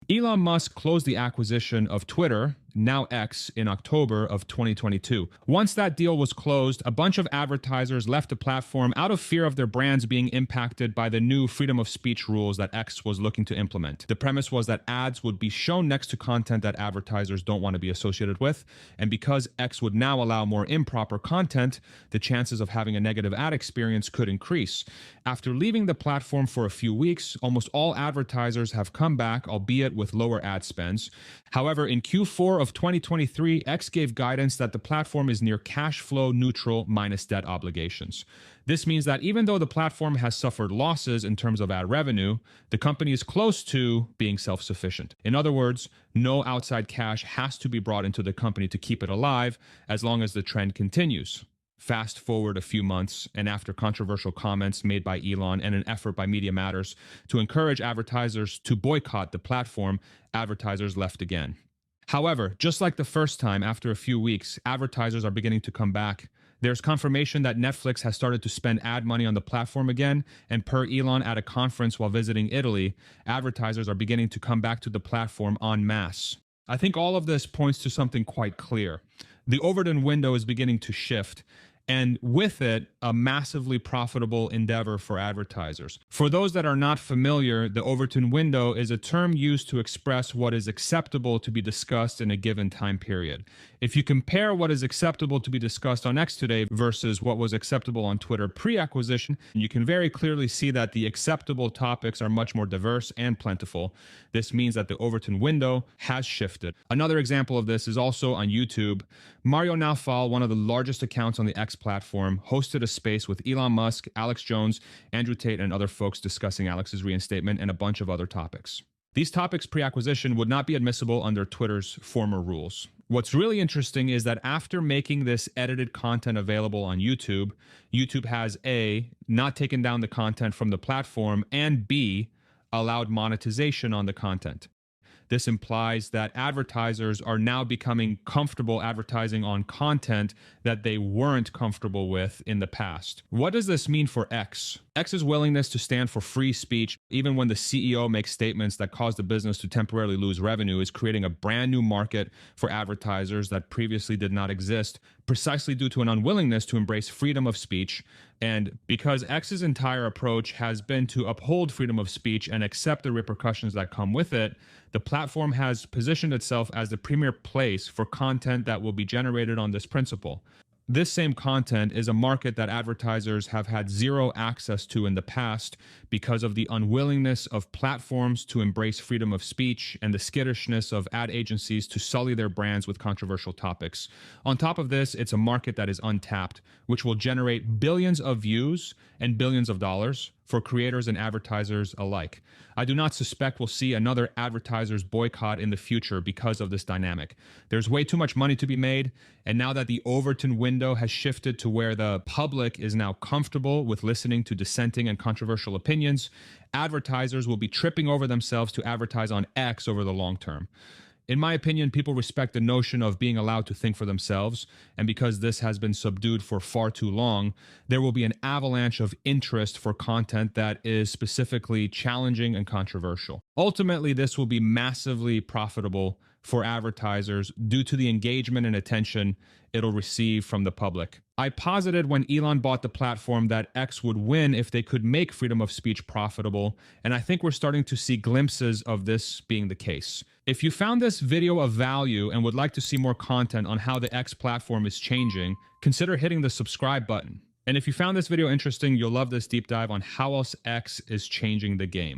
Elon Musk closed the acquisition of Twitter, now X, in October of 2022. Once that deal was closed, a bunch of advertisers left the platform out of fear of their brands being impacted by the new freedom of speech rules that X was looking to implement. The premise was that ads would be shown next to content that advertisers don't want to be associated with, and because X would now allow more improper content, the chances of having a negative ad experience could increase. After leaving the platform for a few weeks, almost all advertisers have come back, albeit with lower ad spends. However, in Q4 of 2023, X gave guidance that the platform is near cash flow neutral minus debt obligations. This means that even though the platform has suffered losses in terms of ad revenue, the company is close to being self-sufficient. In other words, no outside cash has to be brought into the company to keep it alive as long as the trend continues. Fast forward a few months, and after controversial comments made by Elon and an effort by Media Matters to encourage advertisers to boycott the platform, advertisers left again. However, just like the first time, after a few weeks, advertisers are beginning to come back. There's confirmation that Netflix has started to spend ad money on the platform again, and per Elon at a conference while visiting Italy, advertisers are beginning to come back to the platform en masse. I think all of this points to something quite clear. The Overton window is beginning to shift, and with it, a massively profitable endeavor for advertisers. For those that are not familiar, the Overton window is a term used to express what is acceptable to be discussed in a given time period. If you compare what is acceptable to be discussed on X today versus what was acceptable on Twitter pre-acquisition, you can very clearly see that the acceptable topics are much more diverse and plentiful. This means that the Overton window has shifted. Another example of this is also on YouTube. Mario Naufal, one of the largest accounts on the X platform, hosted a space with Elon Musk, Alex Jones, Andrew Tate, and other folks discussing Alex's reinstatement and a bunch of other topics. These topics pre-acquisition would not be admissible under Twitter's former rules. What's really interesting is that after making this edited content available on YouTube, YouTube has A, not taken down the content from the platform, and B, allowed monetization on the content. This implies that advertisers are now becoming comfortable advertising on content that they weren't comfortable with in the past. What does this mean for X? X's willingness to stand for free speech, even when the CEO makes statements that cause the business to temporarily lose revenue, is creating a brand new market for advertisers that previously did not exist, precisely due to an unwillingness to embrace freedom of speech. And because X's entire approach has been to uphold freedom of speech and accept the repercussions that come with it, the platform has positioned itself as the premier place for content that will be generated on this principle. This same content is a market that advertisers have had zero access to in the past because of the unwillingness of platforms to embrace freedom of speech and the skittishness of ad agencies to sully their brands with controversial topics. On top of this, it's a market that is untapped, which will generate billions of views and billions of dollars for creators and advertisers alike. I do not suspect we'll see another advertisers boycott in the future because of this dynamic. There's way too much money to be made, and now that the Overton window has shifted to where the public is now comfortable with listening to dissenting and controversial opinions, advertisers will be tripping over themselves to advertise on X over the long term. In my opinion, people respect the notion of being allowed to think for themselves, and because this has been subdued for far too long, there will be an avalanche of interest for content that is specifically challenging and controversial. Ultimately, this will be massively profitable for advertisers due to the engagement and attention it'll receive from the public. I posited when Elon bought the platform that X would win if they could make freedom of speech profitable, and I think we're starting to see glimpses of this being the case. If you found this video of value and would like to see more content on how the X platform is changing, consider hitting the subscribe button. And if you found this video interesting, you'll love this deep dive on how else X is changing the game.